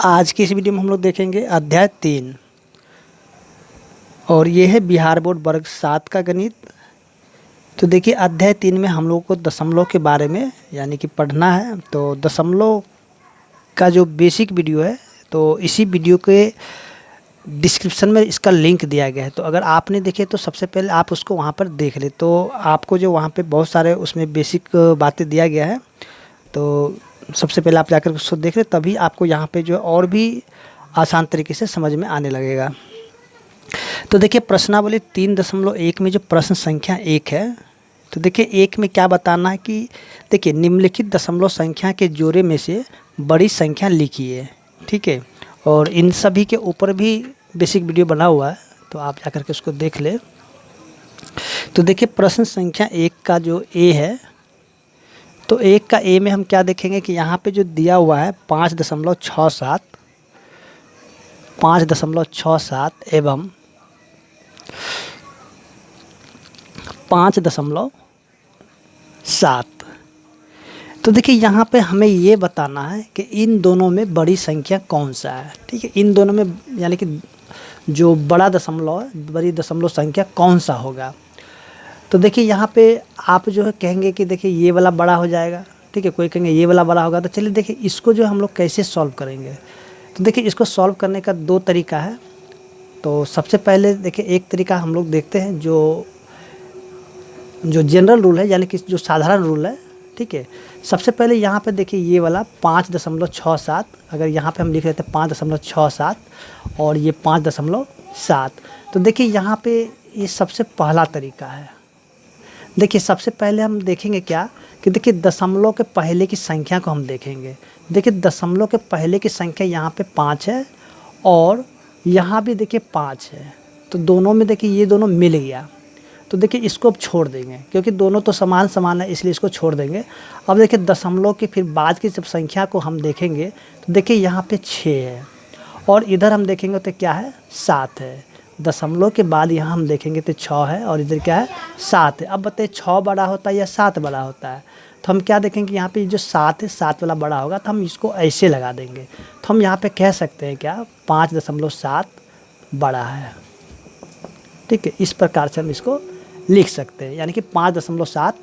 आज की इस वीडियो में हम लोग देखेंगे अध्याय 3 और ये है बिहार बोर्ड वर्ग 7 का गणित। तो देखिए अध्याय 3 में हम लोग को दशमलव के बारे में यानी कि पढ़ना है। तो दशमलव का जो बेसिक वीडियो है तो इसी वीडियो के डिस्क्रिप्शन में इसका लिंक दिया गया है। तो अगर आपने देखे तो सबसे पहले आप उसको वहाँ पर देख ले, तो आपको जो वहाँ पे बहुत सारे उसमें बेसिक बातें दिया गया है। तो सबसे पहले आप जाकर उसको देख ले, तभी आपको यहाँ पे जो और भी आसान तरीके से समझ में आने लगेगा। तो देखिए प्रश्नावली 3.1 में जो प्रश्न संख्या 1 है, तो देखिए 1 में क्या बताना है कि देखिए निम्नलिखित दशमलव संख्या के जोड़े में से बड़ी संख्या लिखिए। ठीक है, और इन सभी के ऊपर भी बेसिक वीडियो बना हुआ है, तो आप जाकर के उसको देख ले। तो देखिए प्रश्न संख्या 1 का जो ए है, तो 1 का ए में हम क्या देखेंगे कि यहाँ पे जो दिया हुआ है 5.67 एवं 5.7। तो देखिए यहाँ पे हमें ये बताना है कि इन दोनों में बड़ी संख्या कौन सा है। ठीक है, इन दोनों में यानी कि जो बड़ा दशमलव है, बड़ी दशमलव संख्या कौन सा होगा। तो देखिए यहाँ पे आप जो है कहेंगे कि देखिए ये वाला बड़ा हो जाएगा। ठीक है, कोई कहेंगे ये वाला बड़ा होगा। तो चलिए देखिए इसको जो हम लोग कैसे सॉल्व करेंगे। तो देखिए इसको सॉल्व करने का 2 तरीका है। तो सबसे पहले देखिए एक तरीका हम लोग देखते हैं जो जनरल रूल है, यानी कि जो साधारण रूल है। ठीक है, सबसे पहले यहाँ पे देखिए ये वाला 5.67, अगर यहाँ पे हम लिख लेते हैं 5.67 और ये 5.7। तो देखिए यहाँ पे ये सबसे पहला तरीका है। देखिए सबसे पहले हम देखेंगे क्या कि देखिए दशमलव के पहले की संख्या को हम देखेंगे। देखिए दशमलव के पहले की संख्या यहाँ पे 5 है और यहाँ भी देखिए 5 है। तो दोनों में देखिए ये दोनों मिल गया। तो देखिए इसको अब छोड़ देंगे क्योंकि दोनों तो समान समान है, इसलिए इसको छोड़ देंगे। अब देखिए दशमलव के फिर बाद की जब संख्या को हम देखेंगे तो देखिए यहाँ पे 6 है और इधर हम देखेंगे तो क्या है 7 है। दशमलव के बाद यहाँ हम देखेंगे तो 6 है और इधर क्या है 7 है। अब बताइए 6 बड़ा होता है या 7 बड़ा होता है। तो हम क्या देखेंगे यहाँ पे जो 7 है 7 वाला बड़ा होगा, तो हम इसको ऐसे लगा देंगे। तो हम यहाँ पे कह सकते हैं क्या 5.7 बड़ा है। ठीक है, इस प्रकार से हम इसको लिख सकते हैं, यानी कि 5.7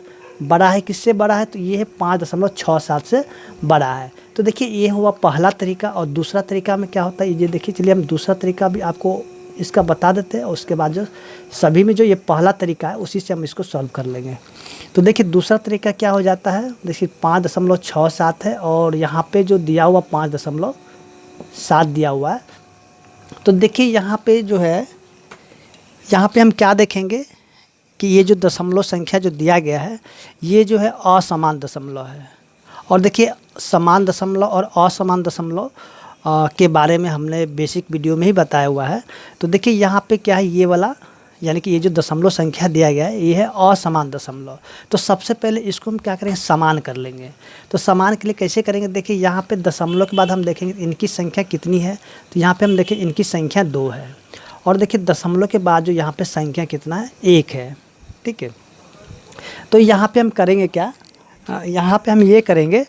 बड़ा है। किससे बड़ा है, तो ये है 5.67 से बड़ा है। तो देखिए ये हुआ पहला तरीका। और दूसरा तरीका में क्या होता है ये देखिए, चलिए हम दूसरा तरीका भी आपको इसका बता देते हैं और उसके बाद जो सभी में जो ये पहला तरीका है उसी से हम इसको सॉल्व कर लेंगे। तो देखिए दूसरा तरीका क्या हो जाता है, देखिए 5.67 है और यहाँ पे जो दिया हुआ 5.7 दिया हुआ है। तो देखिए यहाँ पे जो है, यहाँ पे हम क्या देखेंगे कि ये जो दशमलव संख्या जो दिया गया है ये जो है असमान दशमलव है। और देखिए समान दशमलव और असमान दशमलव के बारे में हमने बेसिक वीडियो में ही बताया हुआ है। तो देखिए यहाँ पे क्या है, ये वाला यानी कि ये जो दशमलव संख्या दिया गया है ये है असमान दशमलव। तो सबसे पहले इसको हम क्या करेंगे, समान कर लेंगे। तो समान के लिए कैसे करेंगे, देखिए यहाँ पे दशमलव के बाद हम देखेंगे इनकी संख्या कितनी है। तो यहाँ पे हम देखें इनकी संख्या 2 है और देखिए दशमलव के बाद जो यहाँ पे संख्या कितना है 1 है। ठीक है, तो यहाँ पे हम करेंगे क्या, यहाँ पे हम ये करेंगे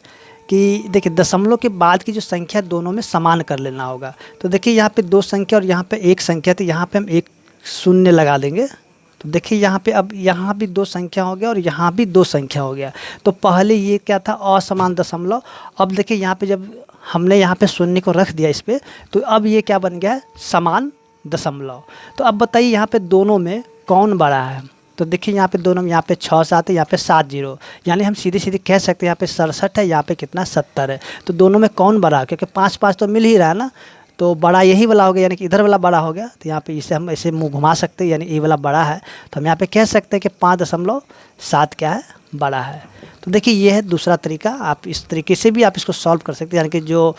कि देखिए दशमलव के बाद की जो संख्या दोनों में समान कर लेना होगा। तो देखिए यहाँ पे 2 संख्या और यहाँ पे 1 संख्या, तो यहाँ पे हम 1 शून्य लगा देंगे। तो देखिए यहाँ पे अब यहाँ भी 2 संख्या हो गया और यहाँ भी 2 संख्या हो गया। तो पहले ये क्या था असमान दशमलव। अब देखिए यहाँ पे जब हमने यहाँ पे शून्य को रख दिया इस पर, तो अब ये क्या बन गया है समान दशमलव। तो अब बताइए यहाँ पे दोनों में कौन बड़ा है। तो देखिए यहाँ पे दोनों में, यहाँ पे 6 7 है, यहाँ पे 7 0, यानी हम सीधे सीधे कह सकते हैं यहाँ पे 67 है, यहाँ पे कितना 70 है। तो दोनों में कौन बड़ा है, क्योंकि 5 5 तो मिल ही रहा है ना, तो बड़ा यही वाला हो गया, यानी कि इधर वाला बड़ा हो गया। तो यहाँ पे इसे हम ऐसे मुँह घुमा सकते हैं, यानी ये वाला बड़ा है। तो हम यहाँ पे कह सकते हैं कि 5.7 क्या है बड़ा है। तो देखिए ये है दूसरा तरीका। आप इस तरीके से भी आप इसको सॉल्व कर सकते हैं, यानी कि जो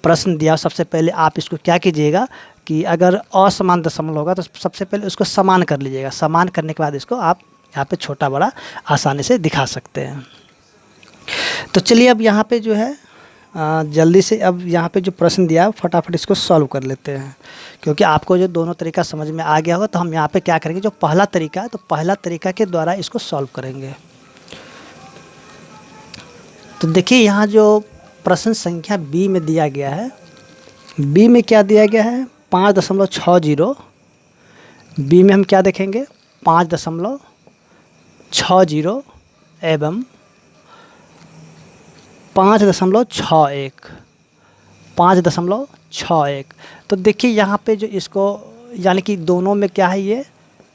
प्रश्न दिया सबसे पहले आप इसको क्या कीजिएगा कि अगर असमान दशमलव होगा तो सबसे पहले उसको समान कर लीजिएगा। समान करने के बाद इसको आप यहाँ पे छोटा बड़ा आसानी से दिखा सकते हैं। तो चलिए अब यहाँ पे जो है जल्दी से अब यहाँ पे जो प्रश्न दिया है फटाफट इसको सॉल्व कर लेते हैं, क्योंकि आपको जो दोनों तरीका समझ में आ गया होगा। तो हम यहाँ पे क्या करेंगे, जो पहला तरीका है तो पहला तरीका के द्वारा इसको सॉल्व करेंगे। तो देखिए यहाँ जो प्रश्न संख्या बी में दिया गया है बी में क्या दिया गया है 5.60। बी में हम क्या देखेंगे 5.60 एवं 5.61, 5.61। तो देखिए यहाँ पे जो इसको यानी कि दोनों में क्या है, ये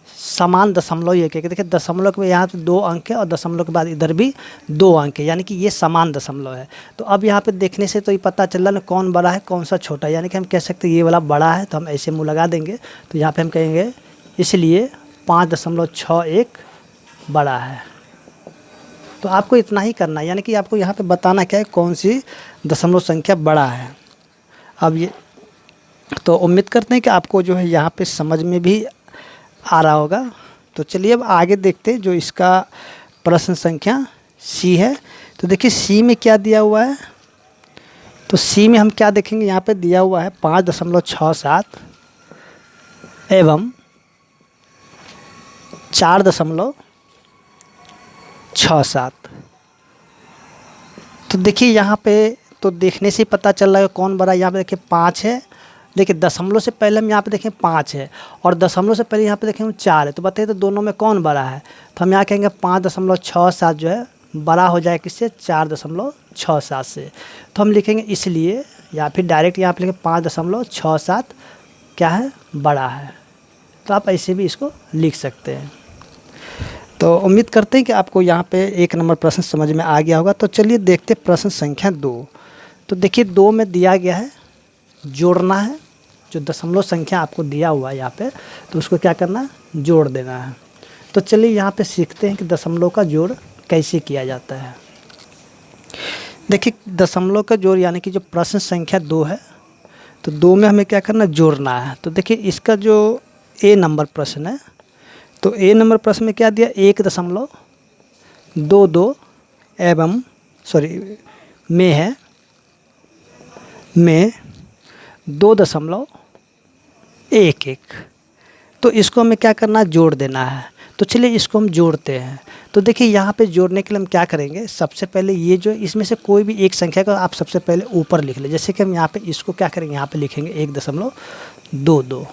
समान दशमलव ही है। क्या देखिए दशमलव के यहाँ पे 2 अंक है और दशमलव के बाद इधर भी 2 अंक है, यानी कि ये समान दशमलव है। तो अब यहाँ पे देखने से तो ये पता चल रहा है ना कौन बड़ा है कौन सा छोटा है, यानी कि हम कह सकते हैं ये वाला बड़ा है, तो हम ऐसे मुँह लगा देंगे। तो यहाँ पे हम कहेंगे इसलिए 5.61 बड़ा है। तो आपको इतना ही करना है, यानी कि आपको यहाँ पे बताना क्या है कौन सी दशमलव संख्या बड़ा है। अब ये तो उम्मीद करते हैं कि आपको जो है यहाँ पे समझ में भी आ रहा होगा। तो चलिए अब आगे देखते हैं जो इसका प्रश्न संख्या सी है। तो देखिए सी में क्या दिया हुआ है, तो सी में हम क्या देखेंगे, यहाँ पे दिया हुआ है 5.67 एवं 4.67। तो देखिए यहाँ पे तो देखने से पता चल रहा है कौन बड़ा है। यहाँ पे देखिए 5 है, देखिए दशमलव से पहले हम यहाँ पे देखें 5 है और दशमलव से पहले यहाँ पे देखें 4 है। तो बताइए तो दोनों में कौन बड़ा है। तो हम यहाँ कहेंगे 5.67 जो है बड़ा हो जाए किससे 4.67 से। तो हम लिखेंगे इसलिए, या फिर डायरेक्ट यहाँ पे लिखेंगे 5.67 क्या है बड़ा है। तो आप ऐसे भी इसको लिख सकते हैं। तो उम्मीद करते हैं कि आपको यहाँ पे 1 नंबर प्रश्न समझ में आ गया होगा। तो चलिए देखते प्रश्न संख्या 2। तो देखिए 2 में दिया गया है जोड़ना है, जो दशमलव संख्या आपको दिया हुआ है यहाँ पे, तो उसको क्या करना है जोड़ देना है। तो चलिए यहाँ पे सीखते हैं कि दशमलव का जोड़ कैसे किया जाता है। देखिए दशमलव का जोड़ यानी कि जो प्रश्न संख्या 2 है, तो 2 में हमें क्या करना जोड़ना है। तो देखिए इसका जो ए नंबर प्रश्न है, तो ए नंबर प्रश्न में क्या दिया 1.22 एवं में है में 2.11। तो इसको हमें क्या करना है जोड़ देना है। तो चलिए इसको हम जोड़ते हैं। तो देखिए यहाँ पे जोड़ने के लिए हम क्या करेंगे, सबसे पहले ये जो इसमें से कोई भी एक संख्या को आप सबसे पहले ऊपर लिख लें। जैसे कि हम यहाँ पे इसको क्या करेंगे, यहाँ पे लिखेंगे 1.22।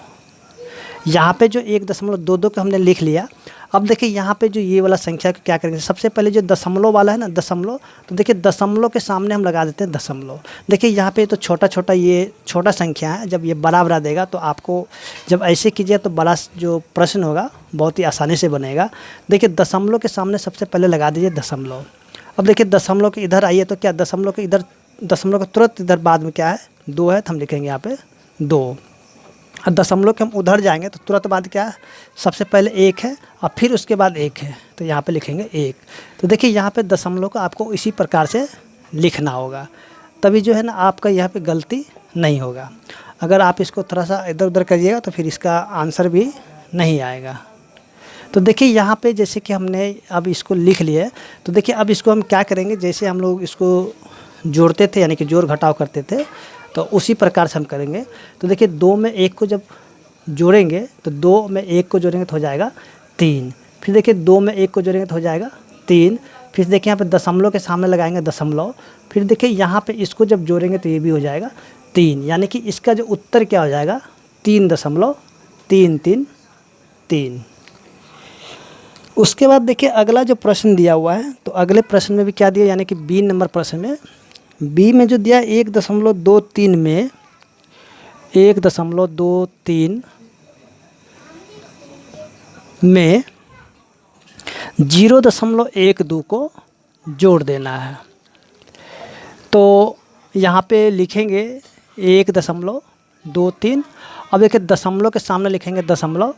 यहाँ पे जो 1.22 का हमने लिख लिया। अब देखिए यहाँ पे जो ये वाला संख्या को क्या करेंगे, सबसे पहले जो दशमलव वाला है ना दशमलव, तो देखिए दशमलव के सामने हम लगा देते हैं दशमलव। देखिए यहाँ पे तो छोटा छोटा ये छोटा संख्या है, जब ये बड़ा बड़ा देगा तो आपको जब ऐसे कीजिए तो बड़ा जो प्रश्न होगा बहुत ही आसानी से बनेगा। देखिए दशमलव के सामने सबसे पहले लगा दीजिए दशमलव। अब देखिए दशमलव के इधर आइए तो क्या दशमलव के इधर, दशमलव के तुरंत इधर बाद में क्या है 2 है, तो हम लिखेंगे यहाँ पे 2। और दशमलव के हम उधर जाएंगे तो तुरंत बाद क्या है, सबसे पहले 1 है और फिर उसके बाद 1 है, तो यहाँ पे लिखेंगे 1। तो देखिए यहाँ पे दशमलव को आपको इसी प्रकार से लिखना होगा, तभी जो है ना आपका यहाँ पे गलती नहीं होगा। अगर आप इसको थोड़ा सा इधर उधर करिएगा तो फिर इसका आंसर भी नहीं आएगा। तो देखिए यहाँ पे जैसे कि हमने अब इसको लिख लिया है, तो देखिए अब इसको हम क्या करेंगे, जैसे हम लोग इसको जोड़ते थे यानी कि जोड़ घटाव करते थे, तो उसी प्रकार से हम करेंगे। तो देखिए 2 में 1 को जब जोड़ेंगे तो 2 में 1 को जोड़ेंगे तो हो जाएगा 3। फिर देखिए 2 में 1 को जोड़ेंगे तो हो जाएगा 3। फिर देखिए यहाँ पे दशमलव के सामने लगाएंगे दशमलव। फिर देखिए यहाँ पे इसको जब जोड़ेंगे तो ये भी हो जाएगा 3, यानी कि इसका जो उत्तर क्या हो जाएगा 3.333। उसके बाद देखिए अगला जो प्रश्न दिया हुआ है, तो अगले प्रश्न में भी क्या दिया, यानी कि बी नंबर प्रश्न में, बी में जो दिया 1.23 में 1.23 में 0.12 को जोड़ देना है। तो यहाँ पे लिखेंगे 1.23। अब देखिए दशमलव के सामने लिखेंगे दशमलव,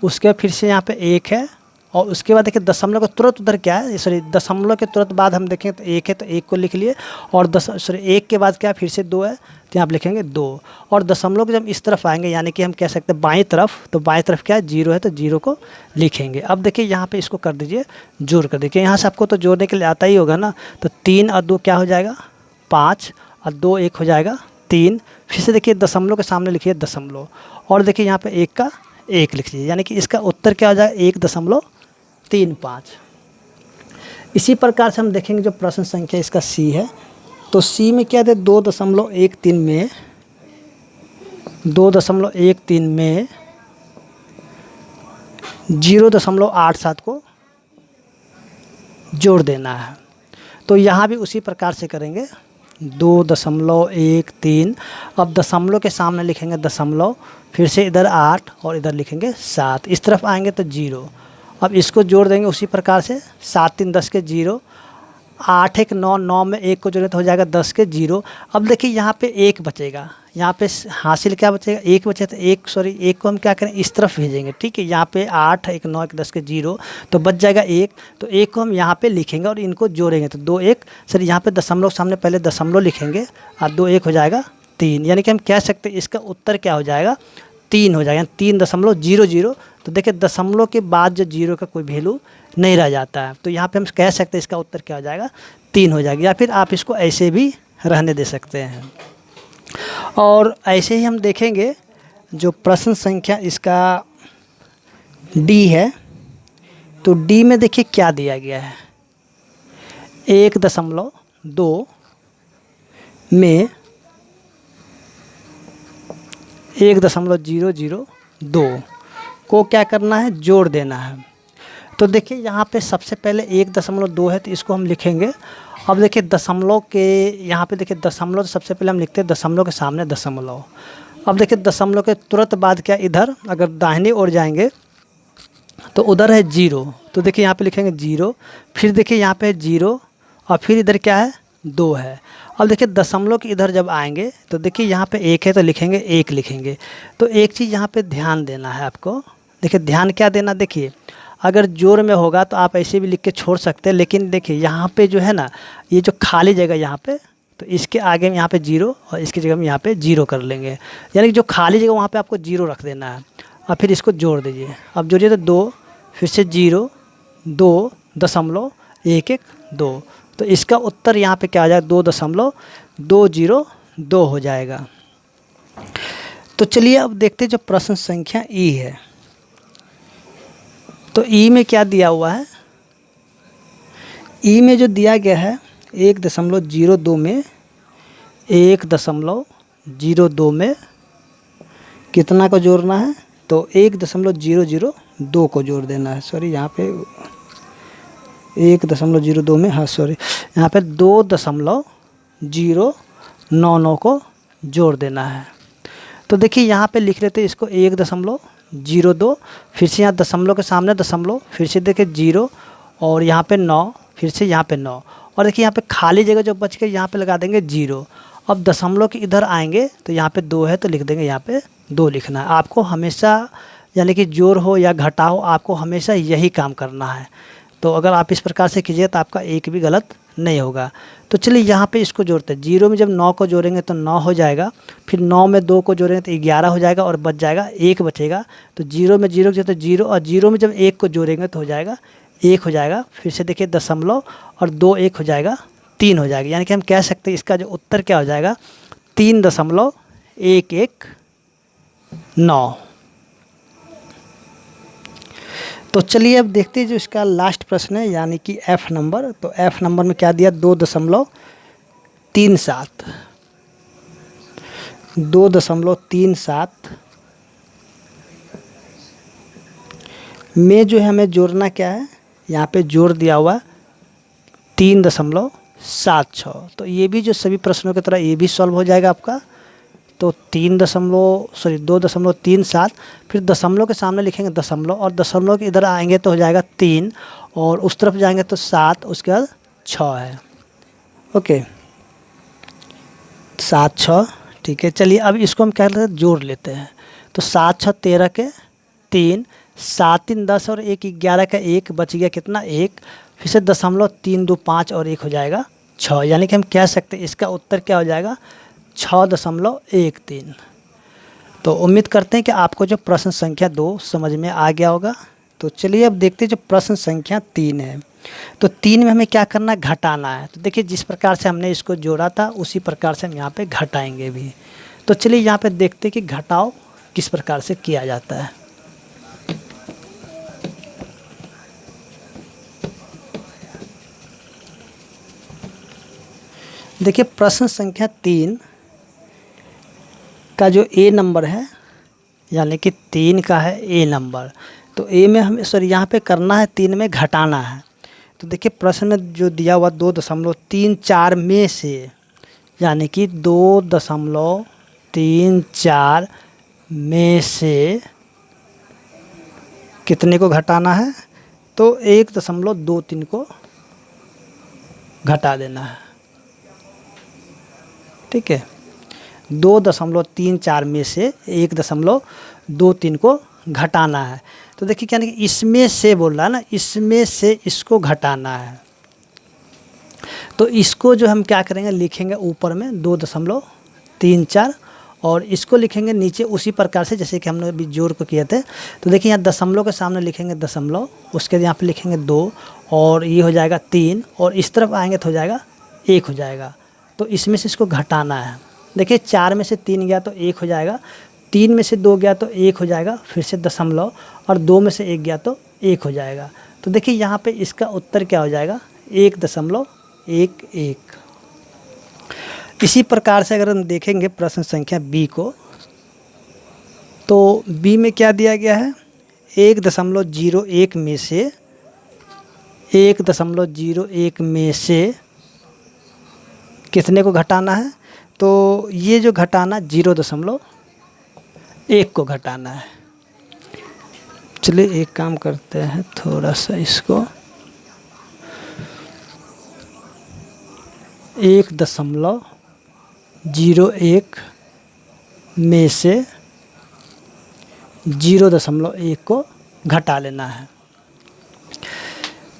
उसके बाद फिर से यहाँ पे 1 है और उसके बाद देखिए दशमलव के तुरंत उधर क्या है, सॉरी दशमलव के तुरंत बाद हम देखें तो 1 है, तो 1 को लिख लिए। और 1 के बाद क्या फिर से 2 है, तो यहाँ पे लिखेंगे 2। और दशमलव के जब इस तरफ आएंगे यानी कि हम कह सकते हैं बाईं तरफ, तो बाईं तरफ क्या है 0 है, तो 0 को लिखेंगे। अब देखिए यहाँ पे इसको कर दीजिए जोड़ कर देखिए, यहाँ से आपको तो जोड़ने के लिए आता ही होगा ना। तो 3 और 2 क्या हो जाएगा 5 और 2 1 हो जाएगा 3। फिर से देखिए दशमलव के सामने लिखिए दशमलव और देखिए यहाँ पे 1 का 1 लिख लीजिए, यानी कि इसका उत्तर क्या हो जाएगा 1.35। इसी प्रकार से हम देखेंगे जो प्रश्न संख्या इसका सी है, तो सी में क्या है 2.13 में 2.13 में 0.87 को जोड़ देना है। तो यहाँ भी उसी प्रकार से करेंगे, 2.13, अब दशमलव के सामने लिखेंगे दशमलव, फिर से इधर 8 और इधर लिखेंगे 7, इस तरफ आएंगे तो 0। अब इसको जोड़ देंगे उसी प्रकार से, 7 3 10 के 0, 8 1 9, 9 में 1 को जोड़े तो हो जाएगा 10 के 0। अब देखिए यहाँ पे 1 बचेगा, यहाँ पे हासिल क्या बचेगा, 1 बचे तो 1 को हम क्या करें, इस तरफ भेजेंगे, ठीक है। यहाँ पे 8 1 9 1 10 के 0, तो बच जाएगा 1, तो 1 को हम यहाँ पे लिखेंगे और इनको जोड़ेंगे तो 2 1, सर यहाँ पे दशमलव सामने पहले दशमलव लिखेंगे और 2 1 हो जाएगा 3, यानी कि हम कह सकते हैं इसका उत्तर क्या हो जाएगा, 3 हो जाएगा, 3.00। तो देखिए दशमलव के बाद जो 0 का कोई वैल्यू नहीं रह जाता है, तो यहाँ पे हम कह सकते हैं इसका उत्तर क्या हो जाएगा, 3 हो जाएगा। या फिर आप इसको ऐसे भी रहने दे सकते हैं। और ऐसे ही हम देखेंगे जो प्रश्न संख्या इसका डी है, तो डी में देखिए क्या दिया गया है, 1.2 में 1.002 को क्या करना है, जोड़ देना है। तो देखिए यहाँ पे सबसे पहले 1.2 है तो इसको हम लिखेंगे। अब देखिए दशमलव के यहाँ पे देखिए दशमलव, तो सबसे पहले हम लिखते हैं दशमलव के सामने दशमलव। अब देखिए दशमलव के तुरंत बाद क्या, इधर अगर दाहिने ओर जाएंगे तो उधर है 0, तो देखिए यहाँ पे लिखेंगे 0, फिर देखिए यहाँ पे 0 और फिर इधर क्या है, 2 है। अब देखिए दशमलव के इधर जब आएंगे तो देखिए यहाँ पे 1 है तो लिखेंगे 1 लिखेंगे। तो एक चीज़ यहाँ पे ध्यान देना है आपको, देखिए ध्यान क्या देना, देखिए अगर जोड़ में होगा तो आप ऐसे भी लिख के छोड़ सकते हैं, लेकिन देखिए यहाँ पे जो है ना, ये जो खाली जगह यहाँ पे, तो इसके आगे में यहाँ पे 0 और इसकी जगह में यहाँ पे 0 कर लेंगे, यानी कि जो खाली जगह वहाँ पे आपको 0 रख देना है और फिर इसको जोड़ दीजिए। अब जोड़िए तो 2, फिर से 0 2.112, तो इसका उत्तर यहाँ पे क्या आ जाएगा, 2.202 हो जाएगा। तो चलिए अब देखते हैं जो प्रश्न संख्या ई है। तो ई में क्या दिया हुआ है, ई में जो दिया गया है 1.02 में 1.02 में कितना को जोड़ना है, तो 1.002 को जोड़ देना है। सॉरी यहाँ पे 1.02 में, हाँ सॉरी यहाँ पे 2.099 को जोड़ देना है। तो देखिए यहाँ पे लिख लेते हैं इसको 1.02, फिर से यहाँ दशमलव के सामने दशमलव, फिर से देखिए 0 और यहाँ पे 9, फिर से यहाँ पे 9 और देखिए यहाँ पे खाली जगह जो बच के यहाँ पे लगा देंगे 0। अब दशमलव के इधर आएंगे तो यहाँ पे 2 है तो लिख देंगे यहाँ पे 2 लिखना है। आपको हमेशा यानी कि जोड़ हो या घटा हो, आपको हमेशा यही काम करना है। तो अगर आप इस प्रकार से कीजिए तो आपका एक भी गलत नहीं होगा। तो चलिए यहाँ पे इसको जोड़ते हैं, 0 में जब 9 को जोड़ेंगे तो 9 हो जाएगा, फिर 9 में 2 को जोड़ेंगे तो 11 हो जाएगा और बच जाएगा 1 बचेगा। तो 0 में 0 जो तो 0 और 0 में जब 1 को जोड़ेंगे तो हो जाएगा 1 हो जाएगा, फिर से देखिए दशमलव और 2 1 हो जाएगा 3 हो जाएगा। यानी कि हम कह सकते हैं इसका जो उत्तर क्या हो जाएगा, 3.119। तो चलिए अब देखते हैं जो इसका लास्ट प्रश्न है यानी कि एफ नंबर। तो एफ नंबर में क्या दिया, 2.37 में जो है हमें जोड़ना क्या है, यहाँ पे जोड़ दिया हुआ 3.76। तो ये भी जो सभी प्रश्नों की तरह ये भी सॉल्व हो जाएगा आपका। तो 2.37, फिर दशमलव के सामने लिखेंगे दशमलव और दशमलव के इधर आएंगे तो हो जाएगा 3 और उस तरफ जाएंगे तो 7, उसके बाद 6 है। ओके 7 6, ठीक है। चलिए अब इसको हम क्या करते हैं, जोड़ लेते हैं। तो 7 6 13 के 3, 7 3 10 और 1 11 का 1 बच गया कितना, 1, फिर से दशमलव 3 2 5 और 1 हो जाएगा 6। यानी कि हम कह सकते हैं इसका उत्तर क्या हो जाएगा, 6.13। तो उम्मीद करते हैं कि आपको जो प्रश्न संख्या 2 समझ में आ गया होगा। तो चलिए अब देखते हैं जो प्रश्न संख्या 3 है। तो 3 में हमें क्या करना है, घटाना है। तो देखिए जिस प्रकार से हमने इसको जोड़ा था उसी प्रकार से हम यहाँ पे घटाएंगे भी। तो चलिए यहाँ पे देखते हैं कि घटाव किस प्रकार से किया जाता है। देखिए प्रश्न संख्या 3 का जो ए नंबर है, यानी कि 3 का है ए नंबर, तो ए में हमें सॉरी यहाँ पे करना है 3 में घटाना है। तो देखिए प्रश्न में जो दिया हुआ 2.34 में से, यानी कि 2.34 में से कितने को घटाना है, तो 1.23 को घटा देना है। ठीक है, 2.34 में से 1.23 को घटाना है। तो देखिए क्या नहीं, इसमें से बोल रहा है ना, इसमें से इसको घटाना है। तो इसको जो हम क्या करेंगे, लिखेंगे ऊपर में 2.34 और इसको लिखेंगे नीचे उसी प्रकार से जैसे कि हमने अभी जोड़ को किए थे। तो देखिए यहाँ दशमलव के सामने लिखेंगे दशमलव, उसके यहाँ पे लिखेंगे 2 और ये हो जाएगा 3 और इस तरफ आएंगे तो हो जाएगा 1 हो जाएगा। तो इसमें से इसको घटाना है। देखिए 4 में से 3 गया तो 1 हो जाएगा, 3 में से 2 गया तो 1 हो जाएगा, फिर से दशमलव और 2 में से 1 गया तो 1 हो जाएगा। तो देखिए यहाँ पे इसका उत्तर क्या हो जाएगा, 1.11। इसी प्रकार से अगर हम देखेंगे प्रश्न संख्या बी को, तो बी में क्या दिया गया है, 1.01 में से 1.01 में से कितने को घटाना है, तो ये जो घटाना 0.1 को घटाना है। चलिए एक काम करते हैं, थोड़ा सा इसको 1.01 में से 0.1 को घटा लेना है।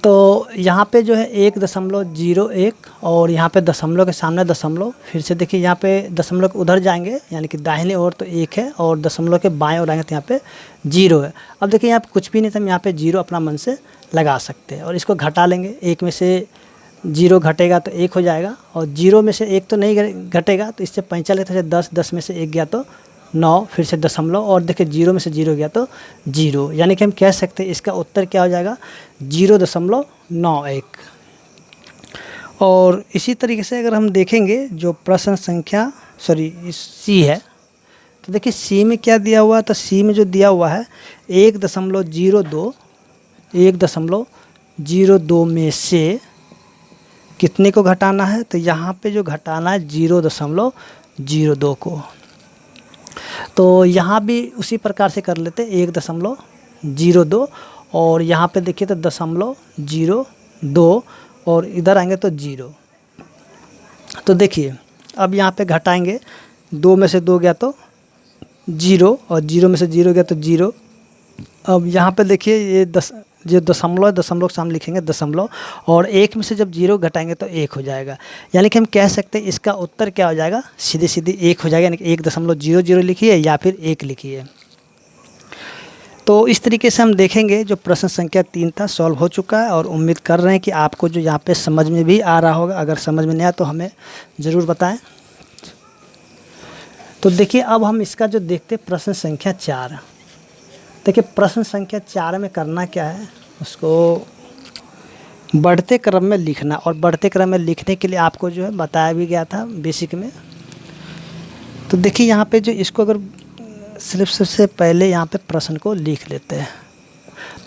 तो यहाँ पे जो है 1.01 और यहाँ पे दशमलव के सामने दशमलव, फिर से देखिए यहाँ पे दशमलव के उधर जाएंगे यानी कि दाहिने ओर तो 1 है और दशमलव के बाएं ओर आएंगे तो यहाँ पे 0 है। अब देखिए यहाँ पे कुछ भी नहीं था, हम यहाँ पे 0 अपना मन से लगा सकते हैं और इसको घटा लेंगे। 1 में से 0 घटेगा तो 1 हो जाएगा और 0 में से 1 तो नहीं घटेगा, तो इससे 5 लेते हैं 10, 10 में से 1 गया तो 9, फिर से दशमलव और देखिए 0 में से 0 गया तो 0, यानी कि हम कह सकते हैं इसका उत्तर क्या हो जाएगा, 0.91। और इसी तरीके से अगर हम देखेंगे जो प्रश्न संख्या सी है, तो देखिए सी में क्या दिया हुआ है, तो सी में जो दिया हुआ है 1.02 में से कितने को घटाना है, तो यहाँ पे जो घटाना है 0.02 को। तो यहाँ भी उसी प्रकार से कर लेते 1.02 और यहाँ पे देखिए तो 0.02 और इधर आएंगे तो 0। तो देखिए अब यहाँ पे घटाएंगे, 2 में से 2 गया तो 0 और 0 में से 0 गया तो 0। अब यहाँ पे देखिए ये जो दशमलव है, दशमलव के सामने लिखेंगे दशमलव और 1 में से जब 0 घटाएंगे तो 1 हो जाएगा, यानी कि हम कह सकते हैं इसका उत्तर क्या हो जाएगा, सीधे सीधे 1 हो जाएगा, यानी कि 1.00 लिखिए या फिर 1 लिखिए। तो इस तरीके से हम देखेंगे जो प्रश्न संख्या 3 था सॉल्व हो चुका है और उम्मीद कर रहे हैं कि आपको जो यहाँ पे समझ में भी आ रहा होगा। अगर समझ में नहीं आया तो हमें ज़रूर बताएं। तो देखिए अब हम इसका जो देखते प्रश्न संख्या 4। देखिए प्रश्न संख्या 4 में करना क्या है, उसको बढ़ते क्रम में लिखना, और बढ़ते क्रम में लिखने के लिए आपको जो है बताया भी गया था बेसिक में। तो देखिए यहाँ पे जो इसको अगर सिर्फ सबसे पहले यहाँ पे प्रश्न को लिख लेते हैं।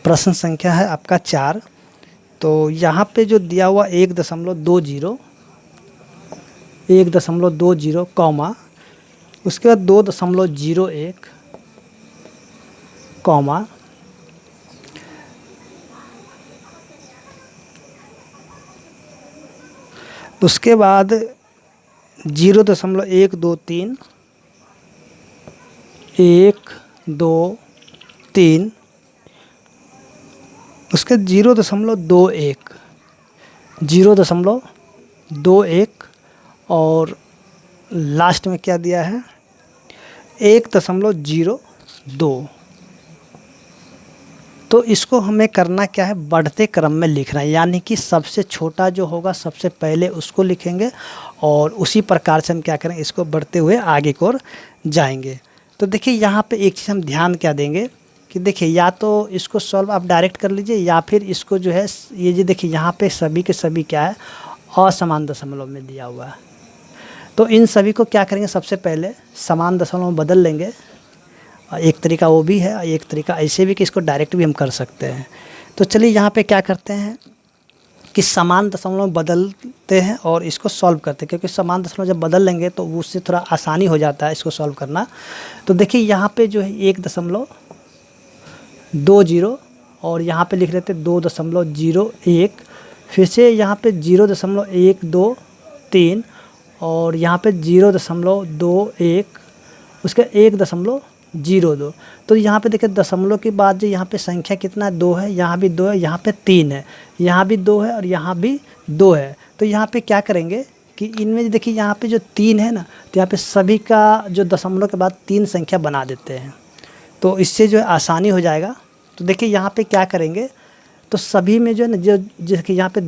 प्रश्न संख्या है आपका 4, तो यहाँ पे जो दिया हुआ 1.20 कॉमा, उसके बाद 2.01 कॉमा, उसके बाद 0.123 1 2 3, उसके 0.21 और लास्ट में क्या दिया है 1.02। तो इसको हमें करना क्या है, बढ़ते क्रम में लिखना है, यानी कि सबसे छोटा जो होगा सबसे पहले उसको लिखेंगे और उसी प्रकार से हम क्या करेंगे, इसको बढ़ते हुए आगे की ओर जाएंगे। तो देखिए यहाँ पे एक चीज़ हम ध्यान क्या देंगे कि देखिए या तो इसको सॉल्व आप डायरेक्ट कर लीजिए या फिर इसको जो है ये जो देखिए यहाँ पे सभी के सभी क्या है, असमान दशमलव में दिया हुआ है। तो इन सभी को क्या करेंगे, सबसे पहले समान दशमलव में बदल लेंगे। एक तरीका वो भी है, एक तरीका ऐसे भी कि इसको डायरेक्ट भी हम कर सकते हैं। तो चलिए यहाँ पे क्या करते हैं कि समान दशमलव में बदलते हैं और इसको सॉल्व करते हैं, क्योंकि समान दशमलव जब बदल लेंगे तो उससे थोड़ा आसानी हो जाता है इसको सॉल्व करना। तो देखिए यहाँ पे जो है 1.20 और यहाँ पे लिख लेते 2.01, फिर से यहाँ पे 0.123 और यहाँ पे 0.21, उसका 1.02। तो यहाँ पे देखिए दशमलव के बाद जो यहाँ पे संख्या कितना 2 है, यहाँ भी 2 है, यहाँ पे 3 है, यहाँ भी 2 है और यहाँ भी 2 है। तो यहाँ पे क्या करेंगे कि इनमें देखिए यहाँ पे जो 3 है ना, तो यहाँ पे सभी का जो दशमलव के बाद 3 संख्या बना देते हैं, तो इससे जो है आसानी हो जाएगा। तो देखिए यहाँ पे क्या करेंगे, तो सभी में जो है ना, जो जैसे कि यहाँ पे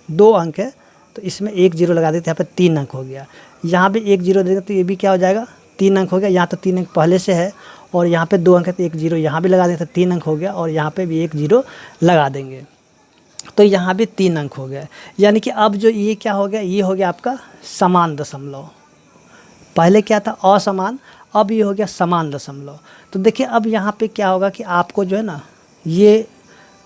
दो अंक है तो इसमें 1 0 लगा देते हैं, यहाँ पे 3 अंक हो गया। यहाँ भी 1 0 देगा तो ये भी क्या हो जाएगा, 3 अंक हो गया। यहाँ तो 3 अंक पहले से है और यहाँ पे 2 अंक है तो 1 0 यहाँ भी लगा देंगे तो 3 अंक हो गया, और यहाँ पे भी 1 0 लगा देंगे तो यहाँ भी 3 अंक हो गया। यानी कि अब जो ये क्या हो गया, ये हो गया आपका समान दशमलव। पहले क्या था असमान, अब ये हो गया समान दशमलव। तो देखिए अब यहाँ पे क्या होगा कि आपको जो है ना ये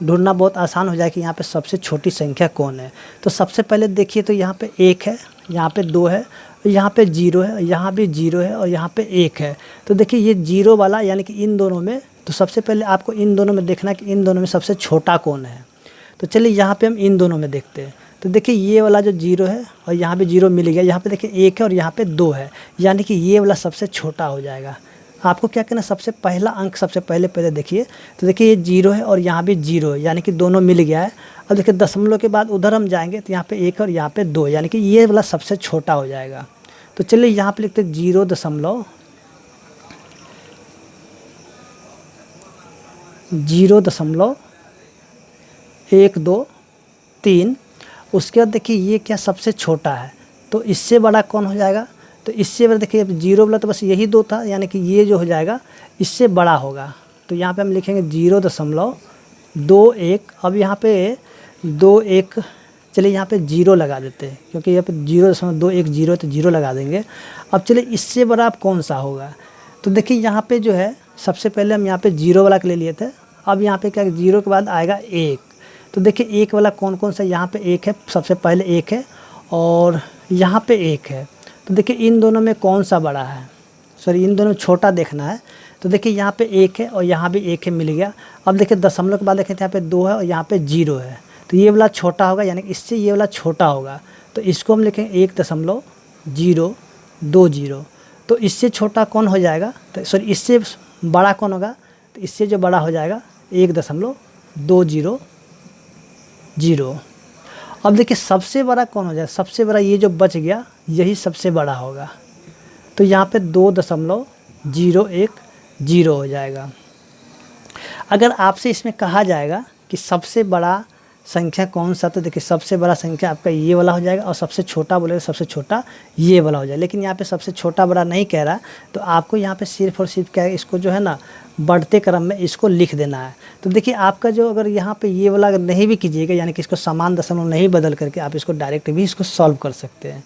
ढूंढना बहुत आसान हो जाए कि यहाँ पे सबसे छोटी संख्या कौन है। तो सबसे पहले देखिए तो यहाँ पे 1 है, यहाँ पे 2 है, यहाँ पे 0 है, यहाँ भी 0 है और यहाँ पे 1 है। तो देखिए ये 0 वाला यानी कि इन दोनों में, तो सबसे पहले आपको इन दोनों में देखना है कि इन दोनों में सबसे छोटा कौन है। तो चलिए यहाँ पे हम इन दोनों में देखते हैं। तो देखिए ये वाला जो 0 है और यहाँ पे 0 मिल गया, यहाँ पे देखिए 1 है और यहाँ पे 2 है, यानी कि ये वाला सबसे छोटा हो जाएगा। आपको क्या करना, सबसे पहला अंक सबसे पहले देखिए। तो देखिए ये 0 है और यहाँ भी 0 है, यानी कि दोनों मिल गया है। अब देखिए दशमलव के बाद उधर हम जाएंगे तो यहाँ पे 1 और यहाँ पे 2, यानी कि ये वाला सबसे छोटा हो जाएगा। तो चलिए यहाँ पे लिखते 0.123। उसके बाद देखिए ये क्या सबसे छोटा है, तो इससे बड़ा कौन हो जाएगा। तो इससे बड़ा देखिए 0 वाला तो बस यही 2 था, यानी कि ये जो हो जाएगा इससे बड़ा होगा। तो यहाँ पे हम लिखेंगे 0.21। अब यहाँ पे 21, चलिए यहाँ पे 0 लगा देते हैं, क्योंकि यहाँ पे 0.210 तो 0 लगा देंगे। अब चलिए इससे बड़ा अब कौन सा होगा। तो देखिए यहाँ पे जो है सबसे पहले हम यहाँ पे 0 वाला ले लिए थे। अब यहाँ पे क्या 0 के बाद आएगा 1। तो देखिए 1 वाला कौन सा, यहाँ पे 1 है, सबसे पहले 1 है और यहाँ पे 1 है। तो देखिए इन दोनों में कौन सा बड़ा है, सॉरी इन दोनों में छोटा देखना है। तो देखिए यहाँ पे 1 है और यहाँ भी 1 है, मिल गया। अब देखिए दशमलव के बाद देखें यहाँ पे 2 है और यहाँ पे 0 है, तो ये वाला छोटा होगा, यानी कि इससे ये वाला छोटा होगा। तो इसको हम लिखेंगे 1.020। तो इससे छोटा कौन हो जाएगा, तो सॉरी इससे बड़ा कौन होगा, तो इससे जो बड़ा हो जाएगा 1.200। अब देखिए सबसे बड़ा कौन हो जाएगा, सबसे बड़ा ये जो बच गया यही सबसे बड़ा होगा। तो यहाँ पे 2.010 हो जाएगा। अगर आपसे इसमें कहा जाएगा कि सबसे बड़ा संख्या कौन सा, तो देखिए सबसे बड़ा संख्या आपका ये वाला हो जाएगा और सबसे छोटा बोलेगा सबसे छोटा ये वाला हो जाएगा। लेकिन यहाँ पे सबसे छोटा बड़ा नहीं कह रहा, तो आपको यहाँ पे सिर्फ और सिर्फ क्या है, इसको जो है ना बढ़ते क्रम में इसको लिख देना है। तो देखिए आपका जो अगर यहाँ पे ये वाला अगर नहीं भी कीजिएगा, यानी कि इसको समान दशमलव नहीं बदल करके आप इसको डायरेक्ट भी इसको सॉल्व कर सकते हैं।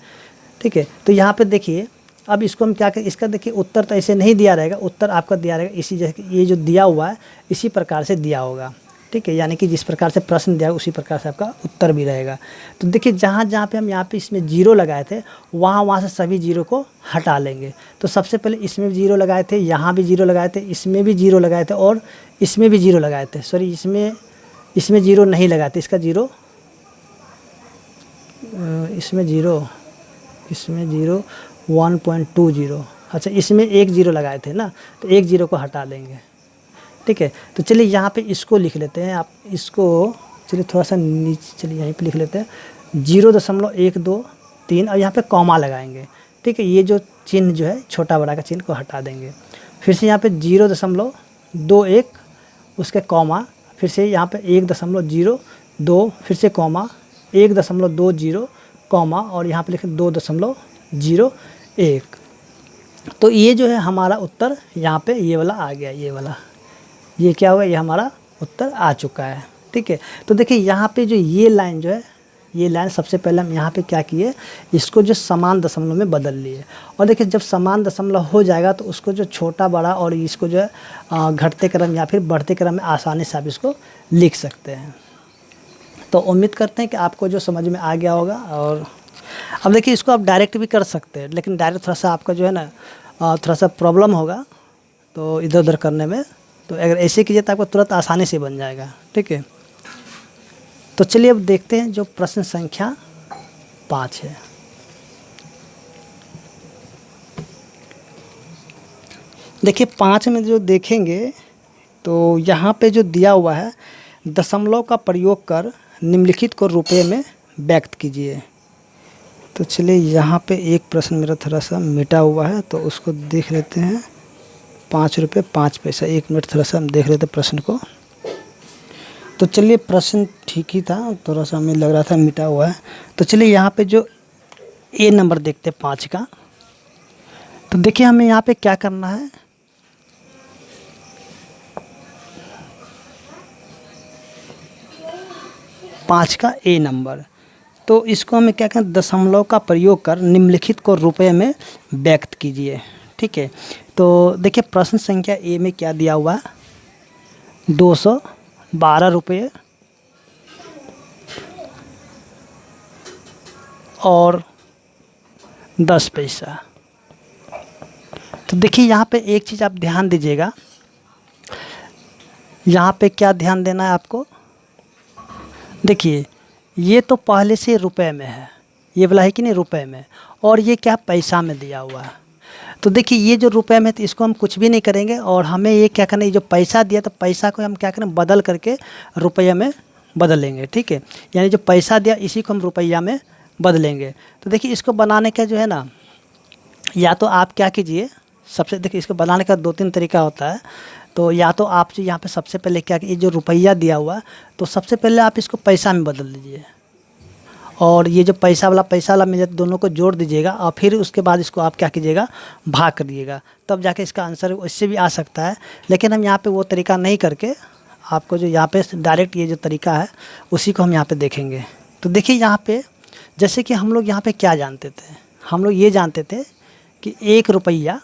ठीक है, तो यहाँ पे देखिए अब इसको हम क्या करें, इसका देखिए उत्तर तो ऐसे नहीं दिया रहेगा, उत्तर आपका दिया रहेगा इसी जैसे ये जो दिया हुआ है इसी प्रकार से दिया होगा। ठीक है, यानी कि जिस प्रकार से प्रश्न दिया उसी प्रकार से आपका उत्तर भी रहेगा। तो देखिए जहाँ जहाँ पे हम यहाँ पे इसमें 0 लगाए थे वहाँ से सभी 0 को हटा लेंगे। तो सबसे पहले इसमें भी 0 लगाए थे, यहाँ भी 0 लगाए थे, इसमें भी 0 लगाए थे और इसमें भी 0 लगाए थे। सॉरी इसमें 0 नहीं लगाए थे, इसका 0 इसमें 0 1.20। अच्छा इसमें 1 0 लगाए थे ना, तो 1 0 को हटा देंगे। ठीक है, तो चलिए यहाँ पे इसको लिख लेते हैं। आप इसको चलिए थोड़ा सा नीचे, चलिए यहीं पे लिख लेते हैं 0.123 और यहाँ पे कॉमा लगाएंगे। ठीक है, ये जो चिन्ह जो है छोटा बड़ा का चिन्ह को हटा देंगे। फिर से यहाँ पे 0.21 उसके कॉमा, फिर से यहाँ पे 1.02 फिर से कॉमा 1.20 कॉमा और यहाँ पे लिखे 2.01। तो ये जो है हमारा उत्तर यहाँ पे ये वाला आ गया, ये क्या हुआ, ये हमारा उत्तर आ चुका है। ठीक है, तो देखिए यहाँ पे जो ये लाइन जो है ये लाइन सबसे पहले हम यहाँ पे क्या किए, इसको जो समान दशमलव में बदल लिए। और देखिए जब समान दशमलव हो जाएगा तो उसको जो छोटा बड़ा और इसको जो है घटते क्रम या फिर बढ़ते क्रम में आसानी से आप इसको लिख सकते हैं। तो उम्मीद करते हैं कि आपको जो समझ में आ गया होगा। और अब देखिए इसको आप डायरेक्ट भी कर सकते हैं, लेकिन डायरेक्ट थोड़ा सा आपका जो है ना थोड़ा सा प्रॉब्लम होगा तो इधर उधर करने में। तो अगर ऐसे कीजिए तो आपको तुरंत आसानी से बन जाएगा, ठीक है। तो चलिए अब देखते हैं जो प्रश्न संख्या 5 है। देखिए 5 में जो देखेंगे तो यहाँ पे जो दिया हुआ है, दशमलव का प्रयोग कर निम्नलिखित को रुपए में व्यक्त कीजिए। तो चलिए यहाँ पे एक प्रश्न मेरा थोड़ा सा मिटा हुआ है तो उसको देख लेते हैं। 5 रुपये 5 पैसा। 1 मिनट थोड़ा सा हम देख लेते प्रश्न को। तो चलिए प्रश्न ठीक ही था, थोड़ा सा हमें लग रहा था मिटा हुआ है। तो चलिए यहाँ पे जो ए नंबर देखते हैं 5 का, तो देखिए हमें यहाँ पे क्या करना है। पाँच का ए नंबर, तो इसको हमें क्या करें, दशमलव का प्रयोग कर निम्नलिखित को रुपए में व्यक्त कीजिए, ठीक है। तो देखिए प्रश्न संख्या ए में क्या दिया हुआ है, 212 रुपये और 10 पैसा। तो देखिए यहाँ पे एक चीज़ आप ध्यान दीजिएगा, यहाँ पे क्या ध्यान देना है आपको। देखिए ये तो पहले से रुपए में है, ये वाला है कि नहीं रुपए में, और ये क्या पैसा में दिया हुआ है। तो देखिए ये जो रुपए में, तो इसको हम कुछ भी नहीं करेंगे और हमें ये क्या करना है, ये जो पैसा दिया तो पैसा को हम क्या करें, बदल करके रुपये में बदलेंगे, ठीक है। यानी जो पैसा दिया इसी को हम रुपया में बदलेंगे। तो देखिए इसको बनाने का जो है ना, या तो आप क्या कीजिए, सबसे देखिए इसको बनाने का 2-3 तरीका होता है। तो या तो आप जो यहाँ पे सबसे पहले क्या, ये जो रुपया दिया हुआ तो सबसे पहले आप इसको पैसा में बदल दीजिए, और ये जो पैसा वाला में दोनों को जोड़ दीजिएगा, और फिर उसके बाद इसको आप क्या कीजिएगा, भाग कर दिएगा, तब जाके इसका आंसर इससे भी आ सकता है। लेकिन हम यहाँ पे वो तरीका नहीं करके आपको जो यहाँ पे डायरेक्ट ये जो तरीका है उसी को हम यहाँ पे देखेंगे। तो देखिए यहाँ पे जैसे कि हम लोग यहाँ पे क्या जानते थे, हम लोग ये जानते थे कि 1 रुपया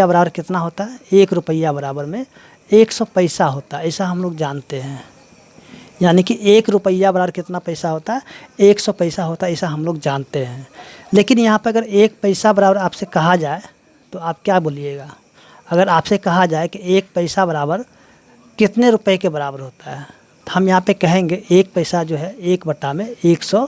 बराबर कितना होता है, 1 रुपया बराबर में 100 पैसा होता है, ऐसा हम लोग जानते हैं। यानी कि 1 रुपया बराबर कितना पैसा होता है, 100 पैसा होता है, ऐसा हम लोग जानते हैं। लेकिन यहाँ पर अगर 1 पैसा बराबर आपसे कहा जाए तो आप क्या बोलिएगा। अगर आपसे कहा जाए कि 1 पैसा बराबर कितने रुपए के बराबर होता है, तो हम यहाँ पे कहेंगे 1 पैसा जो है 1/100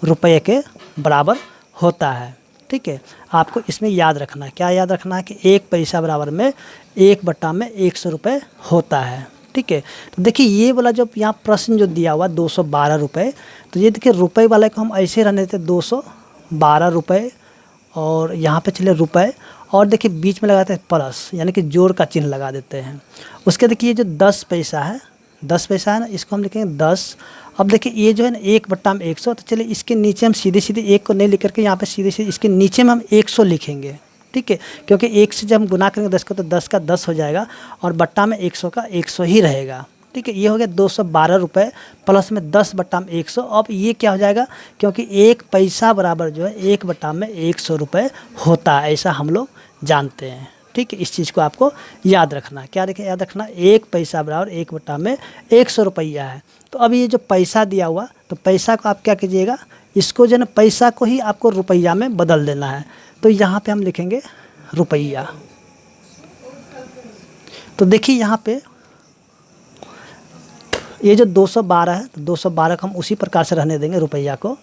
रुपये के बराबर होता है, ठीक है। आपको इसमें याद रखना है, क्या याद रखना है कि 1 पैसा बराबर में 1/100 रुपये होता है, ठीक है। तो देखिए ये वाला जो यहाँ प्रश्न जो दिया हुआ 212 रुपये, तो ये देखिए रुपए वाले को हम ऐसे रहने देते 212 रुपये, और यहाँ पे चले रुपए, और देखिए बीच में लगाते हैं प्लस, यानी कि जोड़ का चिन्ह लगा देते हैं। उसके देखिए ये जो 10 पैसा है, 10 पैसा है ना, इसको हम लिखेंगे 10। अब देखिए ये जो है ना 1/100, तो चलिए इसके नीचे हम सीधे 1 को नहीं लिख करके यहाँ पे सीधे इसके नीचे में हम 100 लिखेंगे, ठीक है। क्योंकि 1 से जब हम गुना करेंगे 10 को तो 10 का 10 हो जाएगा, और बट्टा में 100 का 100 ही रहेगा, ठीक है। ये हो गया 212 रुपये प्लस में 10/100। अब ये क्या हो जाएगा, क्योंकि 1 पैसा बराबर जो है 1/100 रुपये होता है, ऐसा हम लोग जानते हैं, ठीक है। इस चीज़ को आपको याद रखना, क्या याद रखना, 1 पैसा बराबर 1/100 रुपया है। तो अब ये जो पैसा दिया हुआ, तो पैसा को आप क्या कीजिएगा, इसको जो है ना पैसा को ही आपको रुपया में बदल देना है। तो यहाँ पे हम लिखेंगे रुपया। तो देखिए यहाँ पे ये जो 212 है, तो 212 को हम उसी प्रकार से रहने देंगे रुपया को।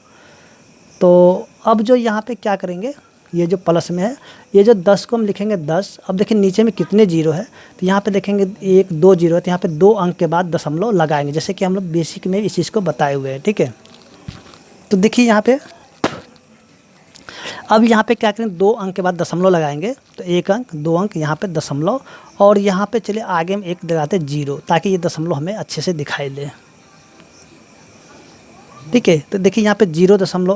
तो अब जो यहाँ पे क्या करेंगे, ये जो प्लस में है, ये जो 10 को हम लिखेंगे 10। अब देखिए नीचे में कितने जीरो है, तो यहाँ पे देखेंगे 1 2 जीरो है, तो यहाँ पे 2 अंक के बाद दशमलव लगाएंगे, जैसे कि हम लोग बेसिक में इस चीज़ को बताए हुए हैं, ठीक है। तो देखिए यहाँ पे अब यहाँ पे क्या करें, 2 अंक के बाद दशमलव लगाएंगे, तो 1 अंक 2 अंक यहाँ पे दशमलव, और यहाँ पे चलिए आगे हम 1 लगाते हैं 0, ताकि ये दशमलव हमें अच्छे से दिखाई दे, ठीक है। तो देखिए यहाँ पे 0.10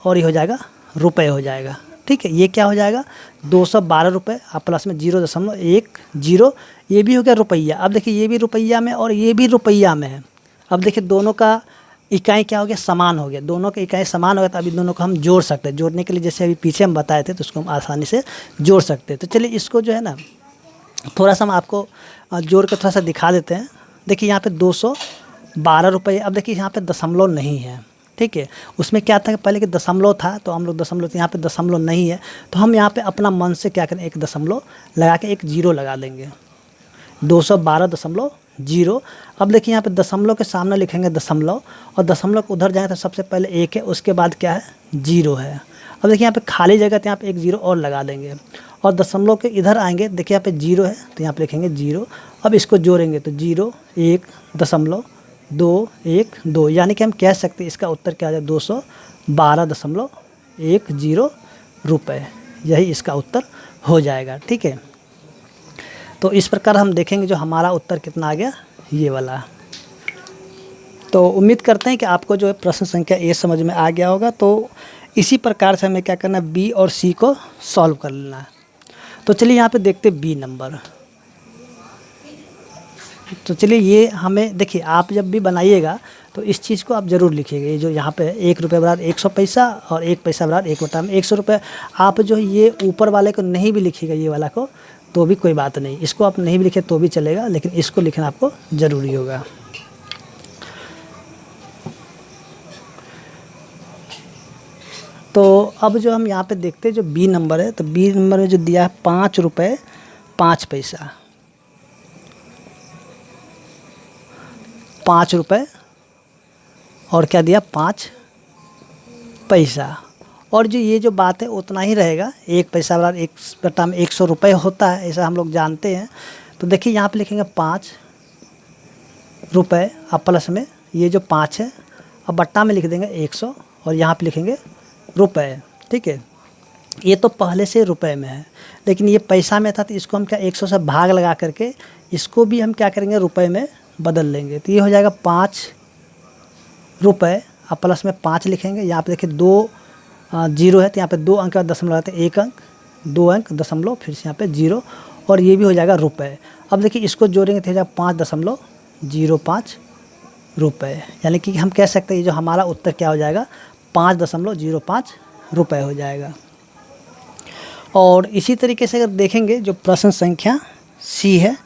और ये हो जाएगा रुपये हो जाएगा, ठीक है। ये क्या हो जाएगा 212 रुपये, अब प्लस में 0.10, ये भी हो गया रुपया। अब देखिए ये भी रुपया में और ये भी रुपया में है, अब देखिए दोनों का इकाई क्या हो गया, समान हो गया, दोनों के इकाई समान हो गया, तो अभी दोनों को हम जोड़ सकते हैं। जोड़ने के लिए जैसे अभी पीछे हम बताए थे तो उसको हम आसानी से जोड़ सकते हैं। तो चलिए इसको जो है ना थोड़ा सा हम आपको जोड़ के थोड़ा सा दिखा देते हैं। देखिए यहाँ पे 212 रुपये। अब देखिए यहाँ पे दशमलव नहीं है, ठीक है। उसमें क्या था कि पहले कि दशमलव था तो हम लोग दशमलव, यहाँ पे दशमलव नहीं है तो हम यहाँ पे अपना मन से क्या करें, एक दशमलव लगा के एक जीरो लगा देंगे, 212.0। अब देखिए यहाँ पे दशमलव के सामने लिखेंगे दशमलव, और दशमलव को उधर जाएंगे तो सबसे पहले एक है, उसके बाद क्या है, जीरो है। अब देखिए यहाँ पे खाली जगह, तो यहाँ पे एक जीरो और लगा देंगे, और दशमलव के इधर आएंगे, देखिए यहाँ पे जीरो है तो यहाँ पे लिखेंगे जीरो। अब इसको जोड़ेंगे तो 0.1.212, यानी कि हम कह सकते हैं इसका उत्तर क्या आ जाए, 212.10 रुपये। यही इसका उत्तर हो जाएगा, ठीक है। तो इस प्रकार हम देखेंगे जो हमारा उत्तर कितना आ गया, ये वाला। तो उम्मीद करते हैं कि आपको जो है प्रश्न संख्या ए समझ में आ गया होगा। तो इसी प्रकार से हमें क्या करना है, बी और सी को सॉल्व कर लेना है। तो चलिए यहाँ पे देखते हैं बी नंबर। तो चलिए ये हमें देखिए, आप जब भी बनाइएगा तो इस चीज़ को आप ज़रूर लिखिएगा। ये जो यहाँ पे 1 रुपये बराबर 100 पैसा और 1 पैसा बराबर 1/100 रुपये। आप जो ये ऊपर वाले को नहीं भी लिखिएगा, ये वाला को, तो भी कोई बात नहीं, इसको आप नहीं भी लिखे तो भी चलेगा, लेकिन इसको लिखना आपको ज़रूरी होगा। तो अब जो हम यहाँ पे देखते हैं जो बी नंबर है, तो बी नंबर में जो दिया है 5 रुपये 5 पैसा, 5 रुपये और क्या दिया, 5 पैसा। और जो ये जो बात है उतना ही रहेगा, 1 पैसा बराबर 1/100 रुपये होता है, ऐसा हम लोग जानते हैं। तो देखिए यहाँ पे लिखेंगे 5 रुपये, अब प्लस में ये जो 5 है, अब बट्टा में लिख देंगे 100 और यहाँ पे लिखेंगे रुपये, ठीक है। ये तो पहले से रुपए में है, लेकिन ये पैसा में था तो इसको हम क्या 100 से भाग लगा करके इसको भी हम क्या करेंगे, रुपए में बदल लेंगे। तो ये हो जाएगा 5 रुपये, अब प्लस में 5 लिखेंगे। यहाँ पे देखिए 2 जीरो है तो यहाँ पे 2 अंक का दशमलव लगाते हैं, 1 अंक 2 अंक दशमलव, फिर से यहाँ पे जीरो, और ये भी हो जाएगा रुपये। अब देखिए इसको जोड़ेंगे तो हो जाएगा 5.05 रुपये, यानी कि हम कह सकते हैं ये जो हमारा उत्तर क्या हो जाएगा, 5.05 रुपये हो जाएगा। और इसी तरीके से अगर देखेंगे जो प्रश्न संख्या सी है,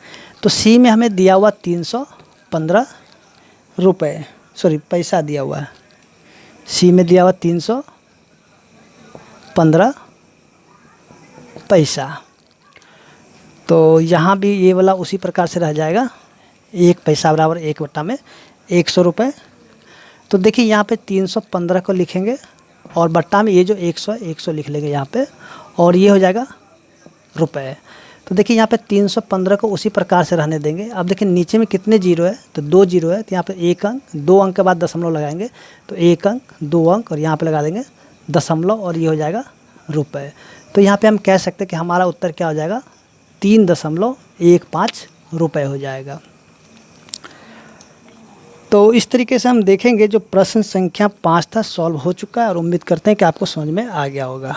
तो सी में हमें दिया हुआ 315 रुपये, सॉरी पैसा दिया हुआ है। सी में दिया हुआ 315 पैसा। तो यहाँ भी ये वाला उसी प्रकार से रह जाएगा, 1 पैसा बराबर 1/100 रुपये। तो देखिए यहाँ पे 315 को लिखेंगे और बट्टा में ये जो 100 है 100 लिख लेंगे यहाँ पे, और ये हो जाएगा रुपये। तो देखिए यहाँ पे 315 को उसी प्रकार से रहने देंगे। अब देखिए नीचे में कितने जीरो है, तो 2 जीरो है, तो यहाँ पे 1 अंक, 2 अंक के बाद दशमलव लगाएंगे, तो 1 अंक 2 अंक और यहाँ पे लगा देंगे दशमलव, और ये हो जाएगा रुपये। तो यहाँ पे हम कह सकते हैं कि हमारा उत्तर क्या हो जाएगा, 3.15 रुपये हो जाएगा। तो इस तरीके से हम देखेंगे जो प्रश्न संख्या 5 था सॉल्व हो चुका है, और उम्मीद करते हैं कि आपको समझ में आ गया होगा।